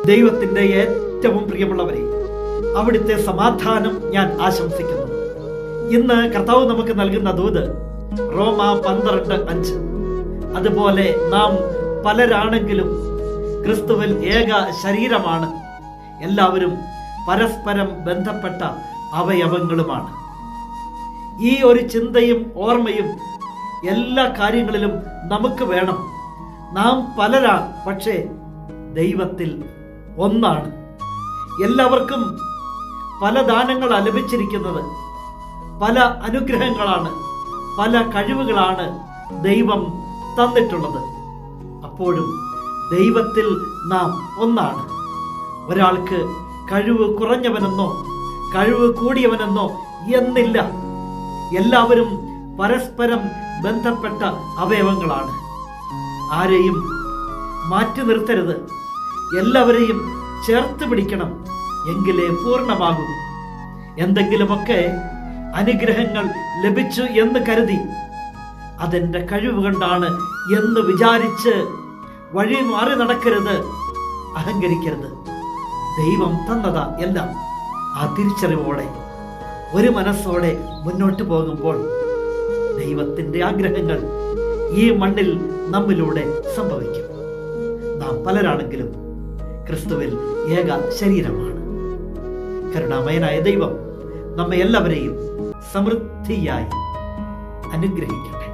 ദൈവത്തിൻ്റെ ഏറ്റവും പ്രിയമുള്ളവരെ, അവിടുത്തെ സമാധാനം ഞാൻ ആശംസിക്കുന്നു. ഇന്ന് കർത്താവ് നമുക്ക് നൽകുന്ന ദൂത് റോമ 12:5. അതുപോലെ നാം പലരാണെങ്കിലും ക്രിസ്തുവിൽ ഏക ശരീരമാണ്, എല്ലാവരും പരസ്പരം ബന്ധപ്പെട്ട അവയവങ്ങളുമാണ്. ഈ ഒരു ചിന്തയും ഓർമ്മയും എല്ലാ കാര്യങ്ങളിലും നമുക്ക് വേണം. നാം പലരാണ്, പക്ഷേ ദൈവത്തിൽ ഒന്നാണ്. എല്ലാവർക്കും പല ദാനങ്ങളാണ് ലഭിച്ചിരിക്കുന്നത്, പല അനുഗ്രഹങ്ങളാണ്, പല കഴിവുകളാണ് ദൈവം തന്നിട്ടുള്ളത്. അപ്പോഴും ദൈവത്തിൽ നാം ഒന്നാണ്. ഒരാൾക്ക് കഴിവ് കുറഞ്ഞവനെന്നോ കഴിവ് കൂടിയവനെന്നോ എന്നില്ല. എല്ലാവരും പരസ്പരം ബന്ധപ്പെട്ട അവയവങ്ങളാണ്. ആരെയും മാറ്റി നിർത്തരുത്. എല്ലാവരെയും ചേർത്ത് പിടിക്കണം, എങ്കിലേ പൂർണ്ണമാകൂ. എന്തെങ്കിലുമൊക്കെ അനുഗ്രഹങ്ങൾ ലഭിച്ചു എന്ന് കരുതി അതെൻ്റെ കഴിവ് കൊണ്ടാണ് എന്ന് വിചാരിച്ച് വഴി മാറി നടക്കരുത്, അഹങ്കരിക്കരുത്. ദൈവം തന്നതാ എല്ലാം. ആ തിരിച്ചറിവോടെ ഒരു മനസ്സോടെ മുന്നോട്ട് പോകുമ്പോൾ ദൈവത്തിൻ്റെ ആഗ്രഹങ്ങൾ ഈ മണ്ണിൽ നമ്മിലൂടെ സംഭവിക്കും. നാം പലരാണെങ്കിലും ക്രിസ്തുവിൽ ഏക ശരീരമാണ്. കരുണാമയനായ ദൈവം നമ്മെ എല്ലാവരെയും സമൃദ്ധിയായി അനുഗ്രഹിക്കട്ടെ.